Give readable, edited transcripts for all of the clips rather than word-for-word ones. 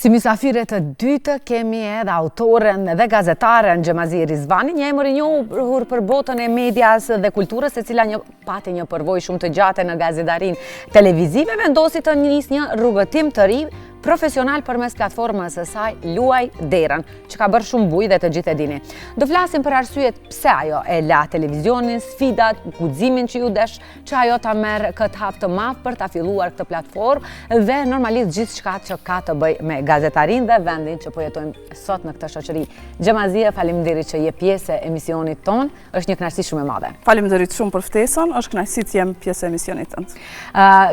Si mysafire të dytë kemi edhe autoren dhe gazetaren Gjemazi Rizvani, një emër i njohur për botën e medias dhe kulturës, e cila pati një përvojë shumë të gjatë në gazetarin televizive, vendosi të nisë një rrugëtim të ri profesional përmes platformës së saj Luaj Derën, që ka bërë shumë bujë dhe të gjithë e dini. Do flasim për arsyet pse ajo e la televizionin, sfidat, guximin që ju desh që ajo ta merr këtë hap të madh për ta filluar këtë platformë dhe normalisht gjithçka që ka të bëjë me gazetarin dhe vendin që po jetojmë sot në këtë shoqëri. Gjemazi, faleminderit që je pjesë e emisionit ton, është një kënaqësi shumë e madhe. Faleminderit shumë për ftesën, është kënaqësi të jem pjesë e emisionit tënd.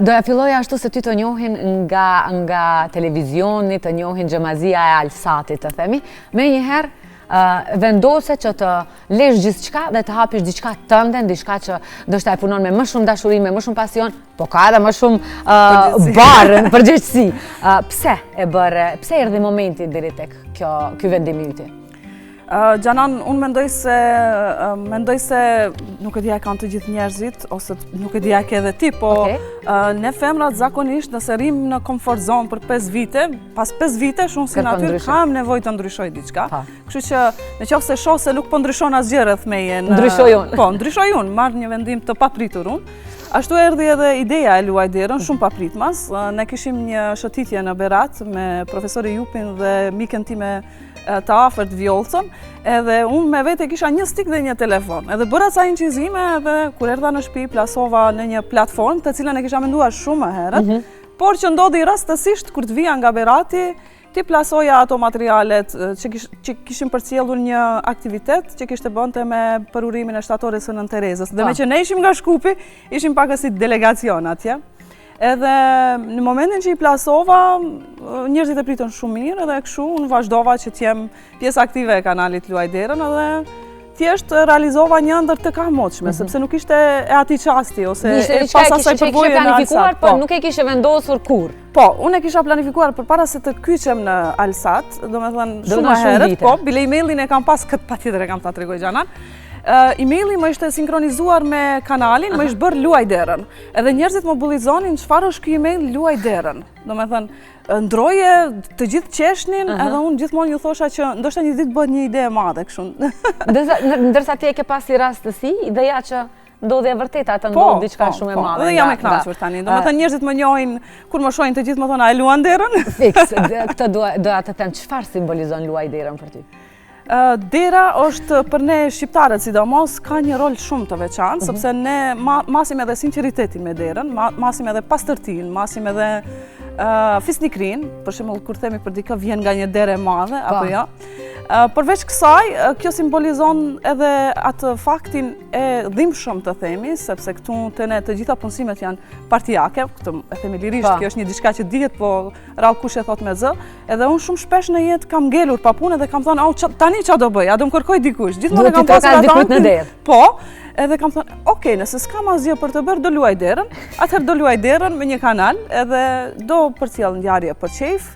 Doja filloja ashtu se ty të njohin nga televizionit, të njohin Gjemazia e Alsatit, të themi, me njëherë vendose që të lesh gjithçka dhe të hapish diçka tënde, diçka që ndoshta e punon me më shumë dashuri, me më shumë pasion, po ka edhe më shumë barë, përgjegjësi. Pse e bëre, pse erdhi momenti deri tek ky vendim i yt? Gjanan, unë mendoj se nuk e dija kanë të gjithë njerëzit, ose nuk e dija ke edhe ti, po ne femrat zakonisht nëse rrim në comfort zone për 5 vite, pas 5 vite unë si natyrë kam nevojë të ndryshoj diçka. Kështu që nëse shoh se nuk po ndryshon asgjë rreth meje, ndryshoj unë. Po, ndryshoj unë, marr një vendim të papritur unë. Ashtu erdhi edhe ideja e Luaj Derën, shumë papritmas. Ne kishim një shëtitje në Berat me profesori Jupin dhe mikën time të afërt Vjollcën, edhe unë me vete kisha një stik dhe një telefon. Edhe bëra ca incizime edhe kur erdha në shtëpi plasova në një platformë të cilën e kisha menduar shumë herët, por që ndodhi rastësisht kur të vija nga Berati, ti plasoja ato materialet që kishim përcjellur një aktivitet që kishte bënte me përurimin e shtatores së Nën Terezës. Dhe me që ne ishim nga Shkupi, ishim pak si delegacion atje. Edhe në momentin që i plasova, njerëzit e pritën shumë mirë edhe kështu unë vazhdova që t'jem pjesë aktive e kanalit Luaj Derën edhe thjesht realizova një ndër të kamoqshme, sepse nuk ishte e ati qasti ose pas asaj përvojë në Alsat. Po, nuk e kishe vendosur kur? Po, unë e kisha planifikuar përpara se të kyqem në Alsat, domethënë shumë herët, po, bile emailin e kam pas këtë patjetër e kam ta tregoj Gjanan. Emaili më ishte sinkronizuar me kanalin, më ishte bërë Luaj Derën. Edhe njerëzit më bullizonin çfarë është ky email Luaj Derën. Domethënë, ndroje të gjithë qeshnin, edhe unë gjithmonë ju thosha që ndoshta një ditë bëhet një ide e madhe kështu. Ndërsa ti e ke pasi rastësi, ideja që ndodhi e vërtetë atë ndodhi diçka shumë e madhe. Dhe jam e kënaqur tani. Domethënë njerëzit më njohin kur më shohin të gjithë më thonë a luan Derën? Fiks, këtë doja të them, çfarë simbolizon Luaj Derën për ty? Dera është për ne shqiptarët sidomos ka një rol shumë të veçantë, sepse ne masim edhe sinqeritetin me Derën, masim edhe pastërtinë, masim edhe fisnikrin, për shembull kur themi për dikë vjen nga një derë e madhe apo jo. Përveç kësaj, kjo simbolizon edhe atë faktin e dhimbshëm të themi, sepse këtu te ne të gjitha punësimet janë partijake, këtë e themi lirisht, kjo është një diçka që dihet, po rrallë kush e thot me zë, edhe unë shumë shpesh në jetë kam ngelur pa punë dhe kam thonë, tani qa do bëj, a do më kërkoj dikush, gjithmonë e kam pasur atë. Po, edhe kam thonë, okej, nëse s'kam asgjë për të bërë, do luaj Derën, atëherë do luaj Derën me një kanal, edhe do përcjell ngjarje për qejf,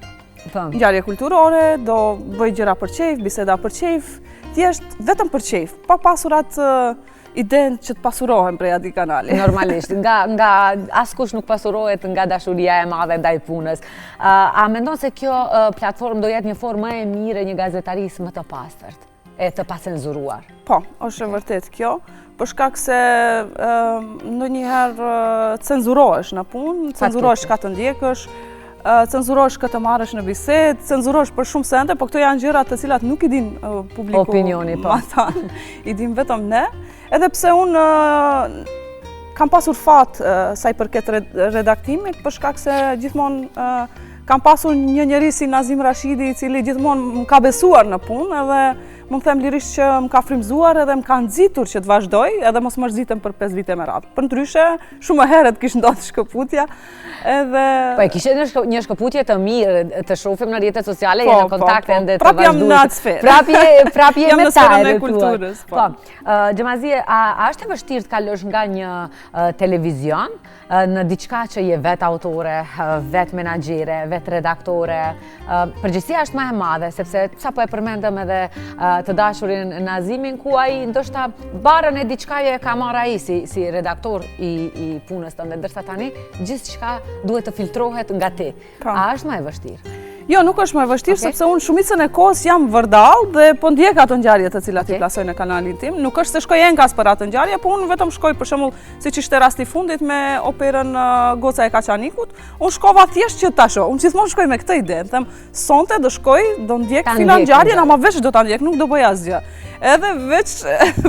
ngjarje kulturore, do bëj gjëra për qejf, biseda për qejf, thjesht vetëm për qejf, pa pasur atë idenë që të pasurohem prej atij kanali. Normalisht, nga askush nuk pasurohet nga dashuria e madhe ndaj punës. A mendon se kjo platformë do jetë një formë më e mirë e një gazetarisë më të pastërt, e të pacenzuruar? Po, është e vërtet kjo. Për shkak se ndonjëherë cenzurohesh në punë, cenzurohesh ka të ndjekësh, cenzurohesh këtë marrësh në bisedë, cenzurohesh për shumë sende, po këto janë gjëra të cilat nuk i din publiku. Opinioni, po. I din vetëm ne. Edhe pse unë kam pasur fat sa i përket redaktimit, për shkak se gjithmonë kam pasur një njeri si Nazim Rashidi, i cili gjithmonë më ka besuar në punë, edhe më them lirisht që më ka frymzuar edhe më ka nxitur që të vazhdoj, edhe mos mërzitem për 5 vite me radhë. Përndryshe, shumë herët kishte ndodhur shkëputja, edhe po e kishe një shkëputje të mirë, të shohim në rrjetet sociale, je në kontakte ende të vazhdueshme. Prapë jam në atë sferë. Prapë je me sferën e kulturës. Po. Gjemazi, a është e vështirë të kalosh nga një televizion në diçka që je vet autore, vet menaxhere, vet redaktore? Përgjegjësia është më e madhe, sepse sapo e përmendëm edhe të dashurin Nazimin, ku ai ndoshta barën e diçkaje e ka marrë ai si redaktor i punës tënde, ndërsa tani gjithçka duhet të filtrohet nga ti. A është më e vështirë? Jo, nuk është më e vështirë, sepse unë shumicën e kohës jam vërdall dhe po ndjek ato ngjarje të cilat i plasoj në kanalin tim. Nuk është se shkoj enkas për atë ngjarje, po unë vetëm shkoj për shembull, siç ishte rasti i fundit me operën Goca e Kaçanikut, unë shkova thjesht që ta shoh. Unë gjithmonë shkoj me këtë ide, them sonte do shkoj, do ndjek filan ngjarjen, ama veç do ta ndjek, nuk do bëj asgjë. Edhe veç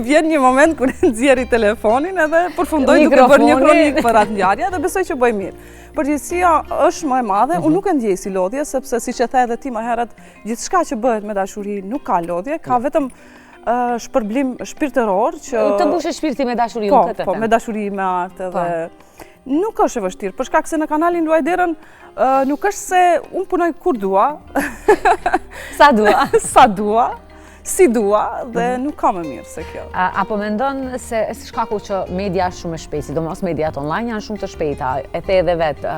vjen një moment kur nxjerri telefonin edhe përfundoj duke bërë një kronik për atë ngjarje dhe besoj që bëj mirë. Përgjithësia është më e madhe, unë nuk e ndjej si lodhje, sepse siç e the edhe ti më herët, gjithçka që bëhet me dashuri nuk ka lodhje, ka vetëm shpërblim shpirtëror që të mbushë shpirti me dashuri unë këtë. Po, me dashuri, me art edhe nuk është e vështirë, për shkak se në kanalin Luaj Derën nuk është se unë punoj kur dua, sa dua, sa dua. Si dua dhe nuk ka më mirë se kjo. Apo mendon se shkaku që media është shumë e shpejtë, sidomos mediat online janë shumë të shpejta, e the edhe vetë,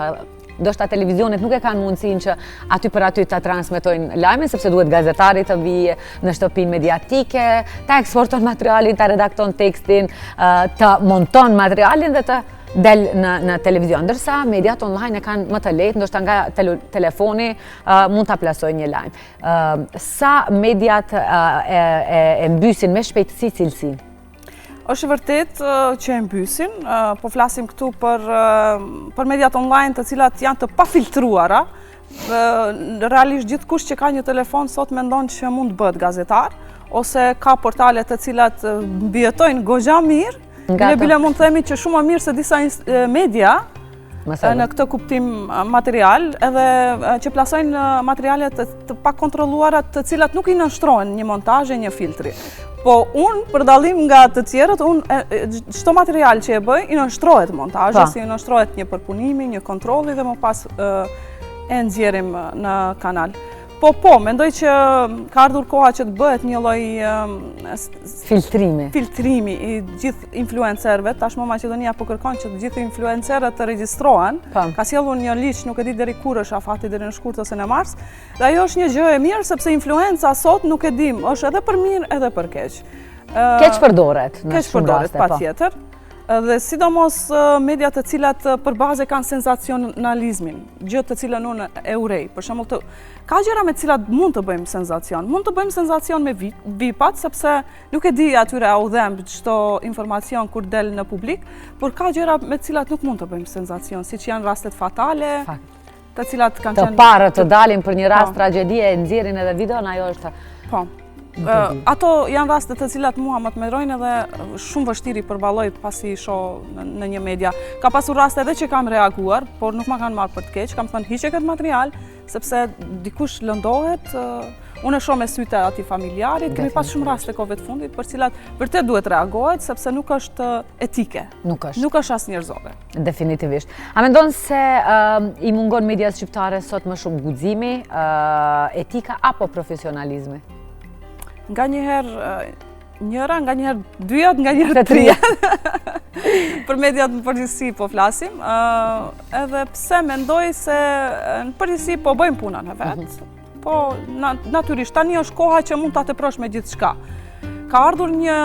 ndoshta televizionet nuk e kanë mundësinë që aty për aty ta transmetojnë lajmin, sepse duhet gazetari të vijë në shtëpinë mediatike, ta eksporton materialin, ta redakton tekstin, të monton materialin dhe të del në televizion, ndërsa mediat online e kanë më të lehtë, ndoshta nga telefoni mund ta plasojnë një lajm. Sa mediat e mbysin me shpejtësi cilësinë? Është vërtet që e mbysin, po flasim këtu për mediat online të cilat janë të pafiltruara. Realisht gjithkush që ka një telefon sot mendon që mund të bëhet gazetar, ose ka portale të cilat mbijetojnë goxha mirë. Bile mund të themi që shumë më mirë se disa media në këtë kuptim material, edhe që plasojnë materiale të pakontrolluara të cilat nuk i nënshtrohen një montazh e një filtri. Po unë, për dallim nga të tjerët, çdo material që e bëj, i nënshtrohet montazhit, i nënshtrohet një përpunimi, një kontrolli dhe më pas e nxjerrim në kanal. Po, mendoj që ka ardhur koha që të bëhet një lloj filtrimi i gjithë influencerëve. Tashmë Maqedonia po kërkon që të gjithë influencerët të regjistrohen. Ka sjellur një ligj, nuk e di deri kur është afati, deri në shkurt ose në mars. Dhe ajo është një gjë e mirë sepse influenca sot nuk e dim, është edhe për mirë edhe për keq. Keq përdoret në shumë raste, patjetër. Dhe sidomos mediat të cilat për bazë kanë senzacionalizmin, gjë të cilën unë e urej. Për shembull, ka gjëra me të cilat mund të bëjmë senzacion. Mund të bëjmë senzacion me VIP-at, sepse nuk e di atyre au dhemb çdo informacion kur del në publik, por ka gjëra me të cilat nuk mund të bëjmë senzacion, siç janë rastet fatale, të cilat kanë qenë të parë të dalin për një rast tragjedie, e nxjerrin edhe videon, ajo është. Po. Ato janë raste të cilat mua më të mendrojnë edhe shumë vështirë i përballoj pasi i shoh në një media. Ka pasur raste edhe që kam reaguar, por nuk ma kanë marrë për të keq, kam thënë hiqe këtë material, sepse dikush lëndohet, unë e shoh me sytë atij familjarit, kemi pas shumë raste kohëve të fundit për cilat vërtet duhet reagohet, sepse nuk është etike. Nuk është as njerëzore. Definitivisht. A mendon se i mungon medias shqiptare sot më shumë guximi, etika apo profesionalizmi? Nga njëherë njëra, nga njëherë dyja, nga njëherë trija. Për mediat në përgjithësi po flasim, edhe pse mendoj se në përgjithësi po bëjmë punën e vetë, po natyrisht tani është koha që mund ta teprosh me gjithçka. Ka ardhur një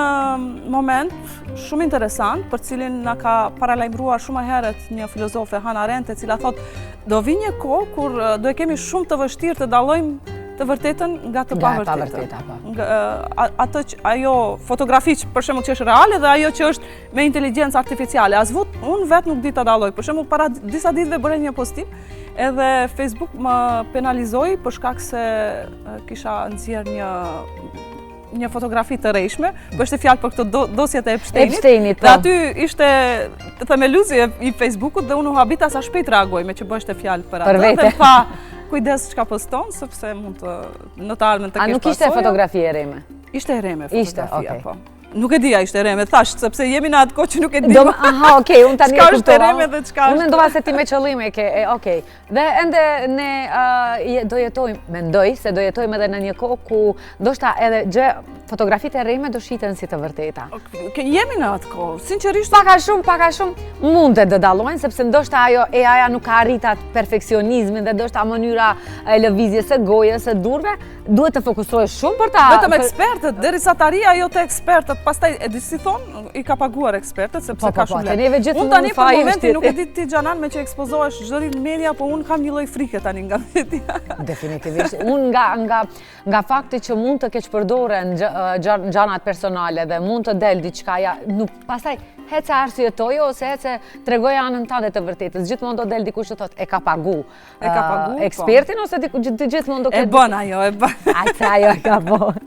moment shumë interesant, për cilin na ka paralajmëruar shumë herët një filozofe Hannah Arendt, e cila thotë, do vi një kohë kur do e kemi shumë të vështirë të dallojmë të vërtetën nga të pavërtetën. Ajo fotografi që për shembull që është reale dhe ajo që është me inteligjencë artificiale. Unë vetë nuk di ta dalloj. Për shembull, para disa ditëve bëra një postim, edhe Facebook më penalizoi për shkak se kisha nxjerr një fotografi të rrejshme, po ishte fjalë për këto dosjet e Epsteinit. Dhe aty ishte themeluesi i Facebookut dhe unë u habita sa shpejt reagoj me që bështe fjalë për atë. Dhe pa kujdes çka poston, sepse mund të në të ardhmen të kesh pasojë. A nuk ishte fotografi e reme? Ishte e reme fotografia, po. Nuk e dija ishte reme, thash, sepse jemi në atë kohë që nuk e di. Aha, okej, unë tani e kuptova. Çka është reme dhe çka është. Unë mendova se ti me qëllime ke, okej. Dhe ende ne do jetojmë, mendoj se do jetojmë edhe në një kohë ku ndoshta edhe fotografitë e reme do shiten si të vërteta. Jemi në atë kohë, sinqerisht. Paka shumë mundet të dallojnë, sepse ndoshta ajo AI-ja nuk ka arritur perfeksionizmin dhe ndoshta mënyra e lëvizjes së gojës, së durve, duhet të fokusohesh shumë për ta. Vetëm ekspertët, derisa të arrijë ajo te ekspertët pastaj e di si thonë, i ka paguar ekspertët sepse ka shumë lehtë. Neve gjithmonë unë tani për faji momentin nuk e di ti Xhanan me që ekspozohesh çdo ditë në media, po unë kam një lloj frike tani nga media. Definitivisht. Unë nga fakti që mund të keq përdoren gjanat personale dhe mund të del diçka nuk pastaj hece arsjetoj ose hece tregoj anën tënde të vërtetës. Gjithmonë do del dikush të thotë e ka pagu ekspertin ose gjithmonë do ketë. E bën ajo, e bën. Ajse ajo e ka bën.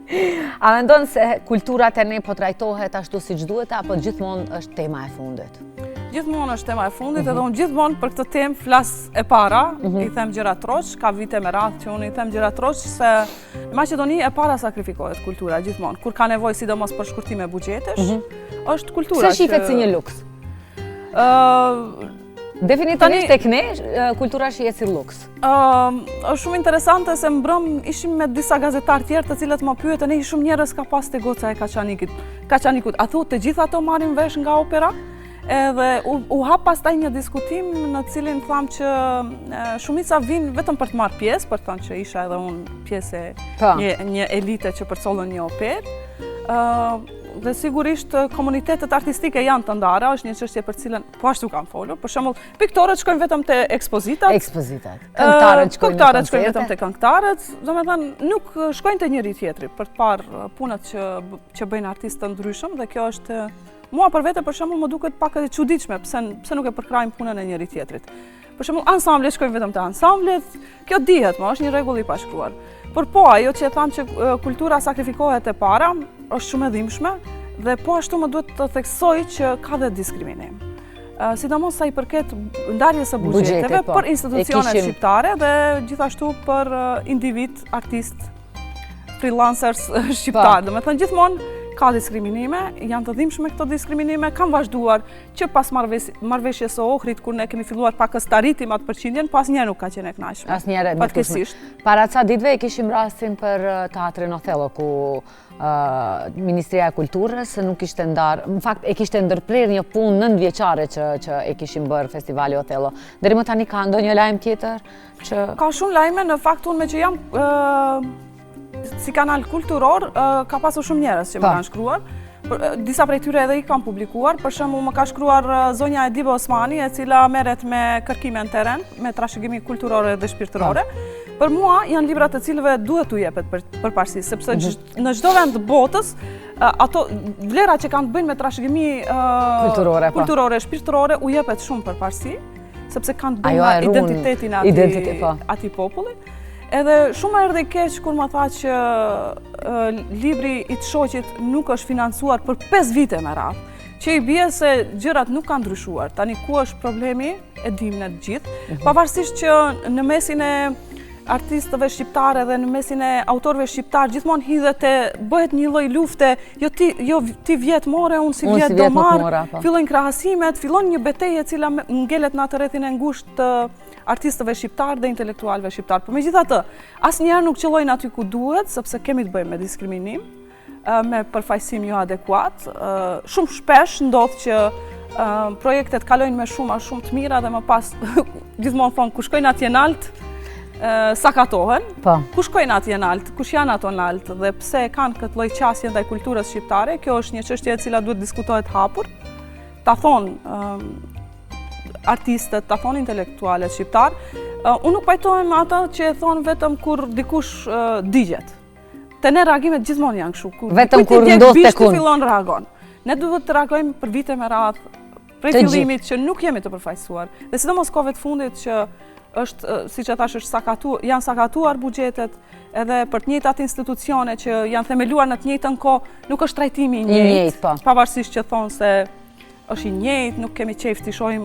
A mendon se kultura te ne po trajtohet ashtu siç duhet apo gjithmonë është tema e fundit? Gjithmonë është tema e fundit edhe unë gjithmonë për këtë temë flas e para, i them gjëra troç, ka vite me radhë që unë i them gjëra troç se në Maqedoni e para sakrifikohet kultura gjithmonë. Kur ka nevojë sidomos për shkurtime buxhetesh, është kultura. Se shifet si një luks? Definitivisht tek ne kultura shihet si luks. Është shumë interesante se mbrëm ishim me disa gazetarë tjerë të cilët më pyetën e shumë njerëz ka pas te goca e Kaçanikut. A thotë të gjithë ato marrin vesh nga opera? Edhe u hap pastaj një diskutim në cilin tham që shumica vinë vetëm për të marrë pjesë, për të thënë që isha edhe unë pjesë e një elite që përcollën një operë. Dhe sigurisht komunitetet artistike janë të ndara, është një çështje për cilën po ashtu kam folur. Për shembull, piktorët shkojnë vetëm te ekspozitat. Këngëtarët shkojnë vetëm te këngëtarët. Domethënë nuk shkojnë te njëri tjetri për të parë punët që bëjnë artistë të ndryshëm dhe kjo është mua për vete për shembull më duket pak e çuditshme pse nuk e përkrajmë punën e njëri tjetrit. Për shembull ansamblet shkojnë vetëm te ansamblet, kjo dihet, është një rregull i pashkruar. Por po ajo që e tham që kultura sakrifikohet e para është shumë e dhimbshme dhe po ashtu më duhet të theksoj që ka dhe diskriminim. Sidomos sa i përket ndarjes së buxheteve për institucionet shqiptare dhe gjithashtu për individ, artist, freelancers shqiptar. Domethënë gjithmonë ka diskriminime, janë të dhimbshme këto diskriminime, kanë vazhduar që pas marrëveshjes së Ohrit kur ne kemi filluar pakës të arritim atë përqindjen, po asnjëherë nuk ka qenë e kënaqshme. Asnjëherë nuk fatkeqësisht. Para ca ditëve e kishim rastin për teatrin Othello ku Ministria e Kulturës nuk ishte ndarë, në fakt e kishte ndërprer një punë 9 vjeçare që e kishim bërë festivali Othello. Deri më tani ka ndonjë lajm tjetër që ka shumë lajme, në fakt unë me që jam si kanal kulturor, ka pasur shumë njerëz që më kanë shkruar. Disa prej tyre edhe i kam publikuar. Për shembull, më ka shkruar zonja Ediba Osmani, e cila merret me kërkime në terren, me trashëgimi kulturore dhe shpirtërore. Për mua janë libra të cilëve duhet u jepet përparësi, sepse në çdo vend të botës ato vlera që kanë të bëjnë me trashëgimi kulturore, shpirtërore u jepet shumë përparësi, sepse kanë të bëjnë me identitetin e atij populli. Edhe shumë erdhi keq kur më tha që libri i të shoqit nuk është financuar për 5 vite me radhë, që i bie se gjërat nuk kanë ndryshuar. Tani ku është problemi, e dim ne të gjithë, pavarësisht që në mesin e artistëve shqiptare dhe në mesin e autorëve shqiptar gjithmonë bëhet një lloj lufte, jo ti vjet more, unë si vjet do marr, fillojnë krahasimet, fillon një betejë e cila ngelet në atë rrethin e ngushtë të artistëve shqiptar dhe intelektualëve shqiptar. Por megjithatë, asnjëherë nuk qëllojnë aty ku duhet, sepse kemi të bëjmë me diskriminim, me përfaqësim jo adekuat. Shumë shpesh ndodh që projektet kalojnë me shumë të mira dhe më pas gjithmonë thonë ku shkojnë atje nalt, sakatohen. Ku shkojnë atje nalt, kush janë ato nalt dhe pse kanë këtë lloj qasje ndaj kulturës shqiptare? Kjo është një çështje e cila duhet diskutohet hapur. Ta thonë artistët, ta thonë intelektualet shqiptar. Unë nuk pajtohem ata që e thonë vetëm kur dikush digjet. Te ne reagimet gjithmonë janë kështu. Vetëm kur ndodh tek unë. Fillon reagon. Ne duhet të reagojmë për vite me radhë, prej fillimit që nuk jemi të përfaqësuar. Dhe sidomos kohëve të fundit që është, siç e thash, janë sakatuar buxhetet, edhe për të njëjtat institucione që janë themeluar në të njëjtën kohë, nuk është trajtimi i njëjtë. Pavarësisht që thonë se është i njëjtë, nuk kemi qejf të shohim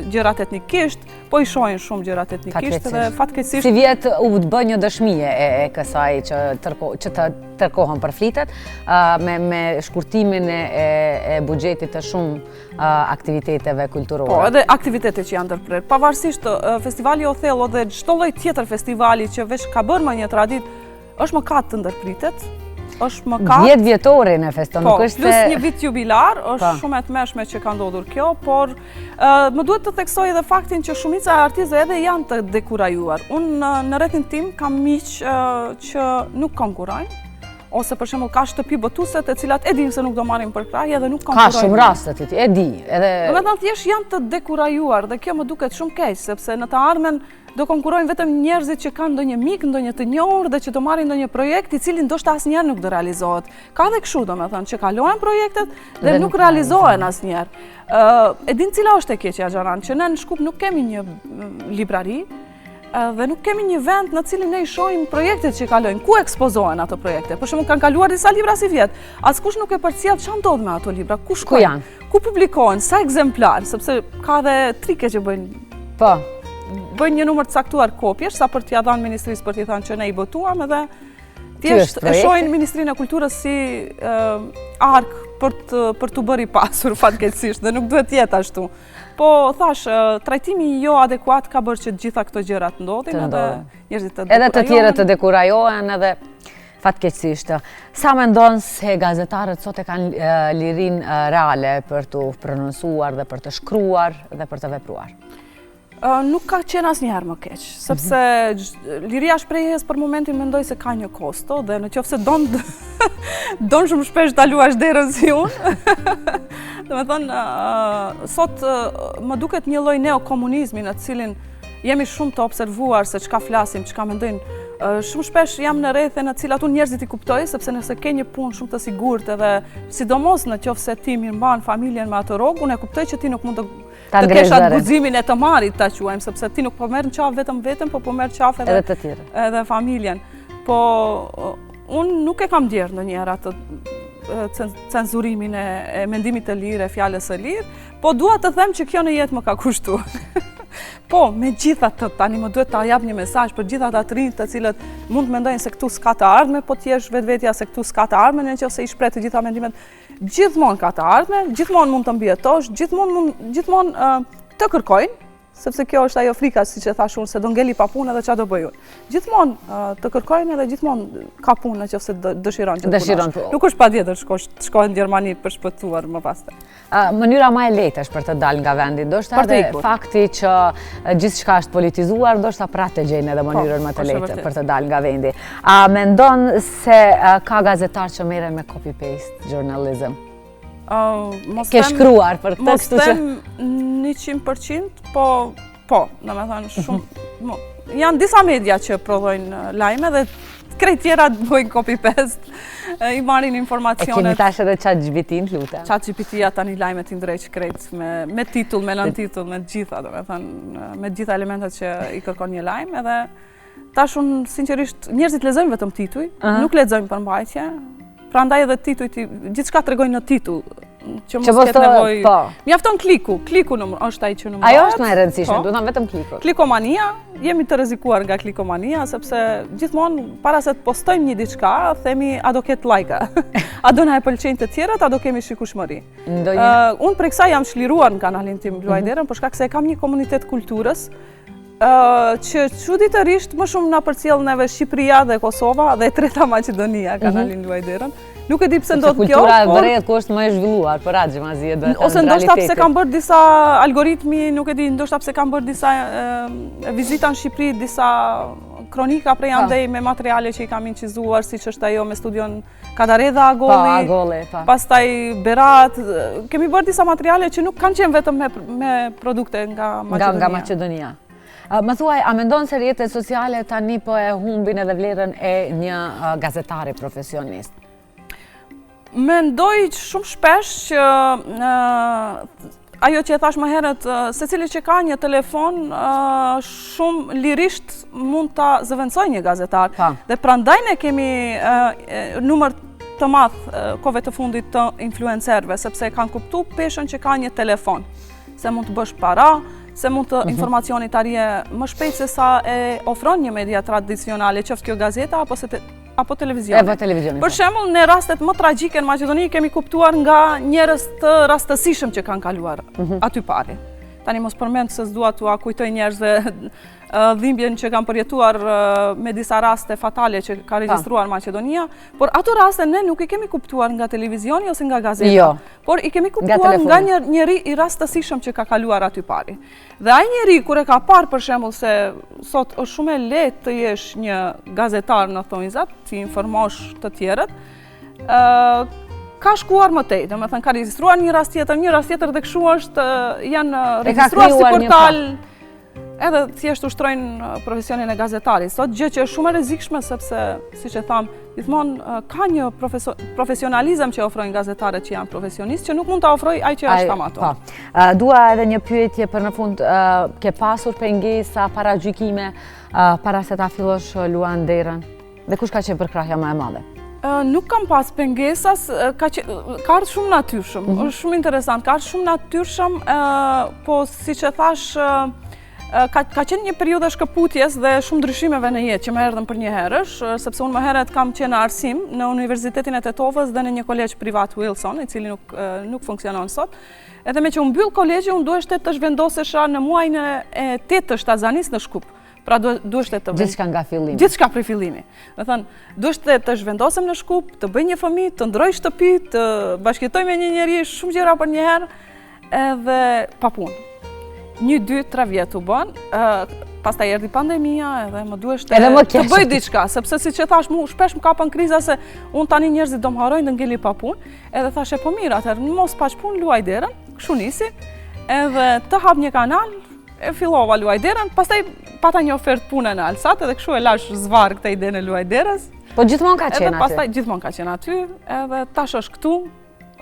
gjërat etnikisht, po i shohin shumë gjërat etnikisht dhe fatkeqësisht. Si vjet u bë një dëshmie e kësaj që të tërkohën përflitet me shkurtimin e buxhetit të shumë aktiviteteve kulturore. Po, edhe aktivitetet që janë ndërprer. Pavarësisht festivali Othello dhe çdo lloj tjetër festivali që veç ka bërë më një tradit, është mëkat të ndërpritet. Është mëkat. 10 vjetore në feston, nuk është plus një vit jubilar, është shumë e tmerrshme që ka ndodhur kjo, por më duhet të theksoj edhe faktin që shumica e artistëve edhe janë të dekurajuar. Unë në rrethin tim kam miq që nuk konkurrojnë, ose për shembull ka shtëpi botuese të cilat e dinë se nuk do marrin për krah edhe nuk Ka konkurrojnë. shumë raste ti, e di. Domethënë thjesht janë të dekurajuar dhe kjo më duket shumë keq sepse në të ardhmen do konkurrojnë vetëm njerëzit që kanë ndonjë mik, ndonjë të njohur dhe që do marrin ndonjë projekt i cili ndoshta asnjëherë nuk do realizohet. Ka edhe kështu domethënë që kalohen projektet dhe nuk realizohen asnjëherë. E din cila është e keqja Xharan, që ne në Shkup nuk kemi një librari dhe nuk kemi një vend në cilin ne i shohim projektet që kalojnë, ku ekspozohen ato projekte. Për shembull kanë kaluar disa libra si vjet. Askush nuk e përcjell çfarë ndodh me ato libra, ku shkojnë, janë? Ku publikohen, sa ekzemplar, sepse ka edhe trike që bëjnë. Po. Bëjnë një numër të caktuar kopjesh sa për t'ia dhënë ministrisë për t'i thënë që ne i botuam edhe thjesht e shohin Ministrinë e Kulturës si ark për t'u bërë i pasur fatkeqësisht dhe nuk duhet të jetë ashtu. Po thash, trajtimi jo adekuat ka bërë që të gjitha këto gjëra të ndodhin edhe njerëzit të dekurajohen. Edhe të tjerët të dekurajohen edhe fatkeqësisht. Sa mendon se gazetarët sot e kanë lirinë reale për t'u prononcuar dhe për të shkruar dhe për të vepruar? Nuk ka qenë asnjëherë më keq, sepse liria shprehjes për momentin mendoj se ka një kosto dhe në qoftë se don shumë shpesh ta luash derën si unë. Domethënë, sot më duket një lloj neokomunizmi në të cilin jemi shumë të observuar se çka flasim, çka mendojnë. Shumë shpesh jam në rrethe në cilat unë njerëzit i kuptoj, sepse nëse ke një punë shumë të sigurt edhe sidomos në qoftë se ti mirëmban familjen me atë rrogë, unë e kuptoj që ti nuk mund të kesh atë guximin e të marrit ta quajmë, sepse ti nuk po merr në qafë vetëm veten, po merr qafë edhe të tjerë. Edhe familjen. Po unë nuk e kam ndjerë ndonjëherë atë cenzurimin e mendimit të lirë, e fjalës së lirë, po dua të them që kjo në jetë më ka kushtuar. Po, me gjithatë tani më duhet ta jap një mesazh për gjithat ato rinj të cilët mund të mendojnë se këtu s'ka të ardhme, po t'jesh vetvetja se këtu s'ka të ardhme, nëse i shpreh të gjitha mendimet. Gjithmonë ka të ardhme, gjithmonë mund të mbietosh, gjithmonë të kërkojnë, sepse kjo është ajo frika, siç e thash unë, se do ngeli pa punë edhe çfarë do bëj unë. Gjithmonë të kërkojnë edhe gjithmonë ka punë nëse dëshiron që të punosh. Nuk është patjetër shkohen në Gjermani për shpëtuar më pastaj. Mënyra më e lehtë është për të dalë nga vendi, ndoshta edhe fakti që gjithçka është politizuar, ndoshta pra të gjejnë edhe mënyrën më të lehtë për të dalë nga vendi. A mendon se ka gazetar që merren me copy paste journalism? Ke shkruar për këtë, kështu që 100%, po, domethënë shumë janë disa media që prodhojnë lajme dhe krejt tjera bëjnë copy-paste, i marrin informacionet. E keni tash edhe ChatGPT-n, lutem. ChatGPT-ja tani lajmet i ndreq krejt me titull, me nëntitull, me gjitha, domethënë, me gjitha elementet që i kërkon një lajm edhe tash unë sinqerisht njerëzit lexojnë vetëm tituj, nuk lexojnë përmbajtje. Prandaj edhe titujt, gjithçka tregojnë në titull, që mos ketë nevojë. Mjafton kliku është ai që numërohet. Ajo është më e rëndësishme, duhet të vetëm kliku. Klikomania, jemi të rrezikuar nga klikomania sepse gjithmonë para se të postojmë një diçka, themi a do ketë like-a. A do na e pëlqejnë të tjerët, a do kemi shikueshmëri. Unë për kësaj jam çliruar në kanalin tim Luaj Derën, për shkak se e kam një komunitet kulturës që çuditërisht më shumë na përcjell neve Shqipëria dhe Kosova dhe e treta Maqedonia, kanalin Luaj Derën. Nuk e di pse ndodh kjo. Kultura e vërejt ku është më e zhvilluar, për atë xhamazi e ose ndoshta pse kanë bërë disa algoritmi, nuk e di, ndoshta pse kanë bërë disa vizita në Shqipëri, disa kronika prej andej me materiale që i kam incizuar, siç është ajo me studion Kadaredha Agolli, pastaj Berat, kemi bërë disa materiale që nuk kanë qenë vetëm me produkte nga Maqedonia. Më thuaj, a mendon se rrjetet sociale tani po e humbin edhe vlerën e një gazetari profesionist? Mendoj shumë shpesh që ajo që e thash më herët, secili që ka një telefon shumë lirisht mund ta zëvendësojë një gazetar. Dhe prandaj ne kemi numër të madh kohëve të fundit të influencerëve, sepse kanë kuptuar peshën që ka një telefon, se mund të bësh para, se mund të informacioni të arje më shpejt se sa e ofron një media tradicionale, qoftë kjo gazeta apo televizion. Për shembull, në rastet më tragjike në Maqedoni kemi kuptuar nga njerëz të rastësishëm që kanë kaluar aty pari. tani mos përmend se s'dua t'ua kujtoj njerëzve dhimbjen që kam përjetuar me disa raste fatale që ka regjistruar Maqedonia, por ato raste ne nuk i kemi kuptuar nga televizioni ose nga gazeta, Jo. por i kemi kuptuar nga njëri i rastësishëm që ka kaluar aty pari. Dhe ai njeri kur e ka parë për shembull se sot është shumë e lehtë të jesh një gazetar në thonjzat, të informosh të tjerët, ka shkuar më tej, domethënë ka regjistruar një rast tjetër dhe kështu është janë regjistruar si portal. Edhe thjesht ushtrojnë profesionin e gazetarit. Sot gjë që është shumë e rrezikshme sepse, siç e tham, gjithmonë ka një profesionalizëm që ofrojnë gazetarët që janë profesionistë që nuk mund ta ofrojë ai që është amator. Dua edhe një pyetje për në fund, ke pasur pengesa, paragjykime para se ta fillosh luan derën? Dhe kush ka qenë përkrahja më e madhe? Nuk kam pas pengesas, ka ardhur shumë natyrshëm. Është shumë interesant, ka ardhur shumë natyrshëm, po siç e thash, ka qenë një periudhë shkëputjes dhe shumë ndryshimeve në jetë që më erdhën për një herësh, sepse unë më herët kam qenë në arsim në Universitetin e Tetovës dhe në një kolegj privat Wilson, i cili nuk funksionon sot. Edhe me që unë mbyll kolegji, unë duheshte të zhvendosesha në muajin e 8 të shtazanis në Shkup. Pra duheshte të Gjithçka nga fillimi. Gjithçka prej fillimi. Do thënë, duheshte të zhvendosem në Shkup, të bëj një fëmijë, të ndroj shtëpi, të bashkëjetoj me një njeri, shumë gjëra për një herë, edhe pa punë. 1, 2, 3 vjet u bën, pastaj erdhi pandemia edhe më duheshte të bëj diçka, sepse siç e thash, shpesh më kapën kriza se unë tani njerëzit do më harrojnë dhe ngeli pa punë, edhe thashë po mirë, atëherë mos paç punë luaj derën, kështu nisi, edhe të hap një kanal, e fillova luaj derën, pastaj pata një ofertë pune në Alsat edhe kështu e lash zvarr këtë ide në luaj derës. Po gjithmonë ka qenë aty. Pastaj gjithmonë ka qenë aty, edhe tash është këtu,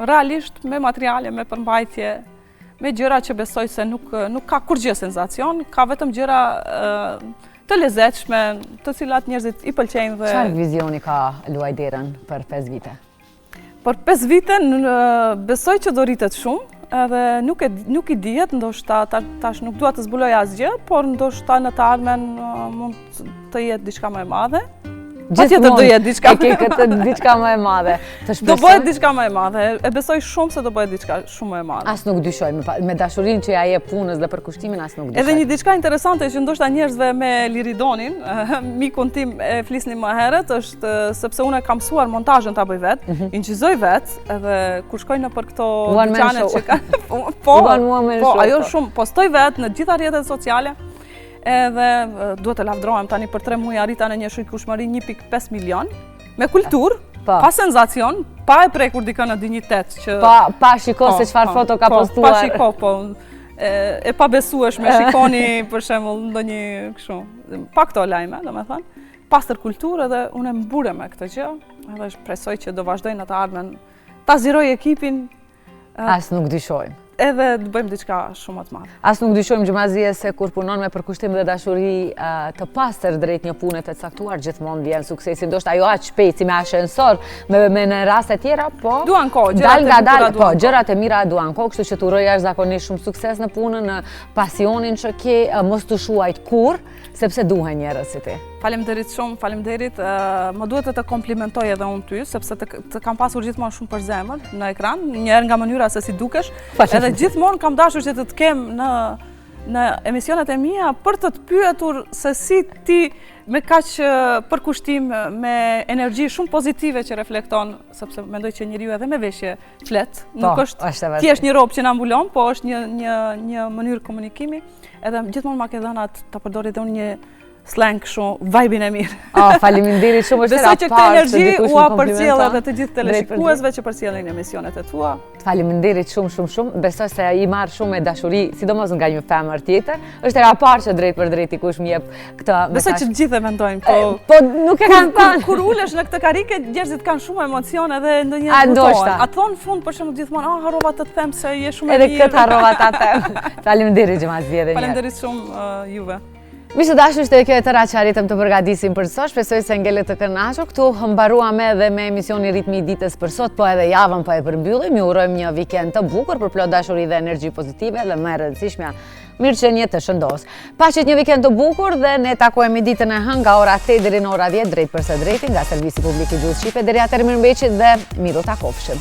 realisht me materiale, me përmbajtje, me gjëra që besoj se nuk ka kurgjë senzacion, ka vetëm gjëra të lezetshme, të cilat njerëzit i pëlqejnë dhe... Çfarë vizioni ka luaj derën për 5 vite? Për 5 vite besoj që do rritet shumë, edhe nuk i dihet, ndoshta tash nuk dua të zbuloj asgjë, por ndoshta në të ardhmen mund të jetë diçka më e madhe. Patjetër do jetë diçka më e madhe. Do bëhet diçka më e madhe. E besoj shumë se do bëhet diçka shumë më e madhe. As nuk dyshoj, me dashurinë që ja jep punës dhe për kushtimin as nuk dyshoj. Edhe një diçka interesante që ndoshta njerëzve me Liridonin, mikun tim e flisni më herët, është sepse unë kam mësuar montazhin ta bëj vet, inqizoj vet, edhe kur shkoj nëpër këto dyqane që kanë, po, ajo shumë postoj vet në gjitha rrjetet sociale. Edhe duhet të lavdrohem tani për 3 muaj arrita në një shujtkushmëri 1.5 milion, me kulturë, pa senzacion, pa e prekur dikën në dinjitet që... Pa shiko se çfarë foto ka postuar. Pa shiko, po, e pa besueshme, shikoni për shembull ndonjë kështu. Pa këto lajme, domethënë, pastër kulturë edhe unë mbure me këtë gjë, edhe shpresoj që do vazhdoj në të ardhmen ta ziroj ekipin. As nuk dyshojmë. Edhe të bëjmë diçka shumë më të madhe. As nuk dyshojmë Xhamazie se kur punon me përkushtim dhe dashuri të pastër drejt një pune të caktuar, gjithmonë vjen suksesi. Ndoshta ajo aq shpejt si me ashensor, me në raste tjera, po duan kohë, gjërat e mira duan kohë, kështu që të uroj jashtëzakonisht shumë sukses në punën, në pasionin që ke, mos të shuajt kurrë, sepse duhen njerëz si ti. Faleminderit shumë, faleminderit. Më duhet të komplimentoj edhe unë ty, sepse të kam pasur gjithmonë shumë për zemër në ekran, njëherë nga mënyra se si dukesh, edhe gjithmonë kam dashur që të kem në emisionet e mia për të pyetur se si ti me kaq përkushtim, me energji shumë pozitive që reflekton, sepse mendoj që njeriu edhe me veshje flet, nuk është thjesht një robë që na mbulon, po është një mënyrë komunikimi, edhe gjithmonë ma ke dhënë ta përdori edhe unë një slang shumë, vibe-in e mirë. Faleminderit shumë, është besoj që këtë energji u përcjell edhe të gjithë teleshikuesve që përcjellin emisionet e tua. Faleminderit shumë. Besoj se i marr shumë me dashuri, sidomos nga një femër tjetër. Është era parë që drejt për drejt dikush më jep këtë mesazh. Besoj që të gjithë e mendojnë, po nuk e kanë thënë. Kur ulesh në këtë karike, njerëzit kanë shumë emocione dhe ndonjëherë hutohen. A thon fund për shembull gjithmonë, harrova të them se je shumë e mirë. Edhe këtë harrova ta them. Faleminderit Xhamazie edhe një. Faleminderit shumë juve. Miq të dashur, ishte kjo e tëra që arritëm të përgatisim për sot. Shpresoj se ngelet të kënaqur. Këtu mbaruam edhe me emisionin Ritmi i ditës për sot, po edhe javën po e përmbyllim. Ju urojmë një vikend të bukur për plot dashuri dhe energji pozitive dhe më e rëndësishmja, mirëqenie të shëndos. Paqet një vikend të bukur dhe ne takohemi ditën e hënë nga ora 8 deri në ora 10 drejt për së drejti nga servisi publik i Gjuhës Shqipe. Deri atëherë mirëmbëjtje dhe miru takofshim.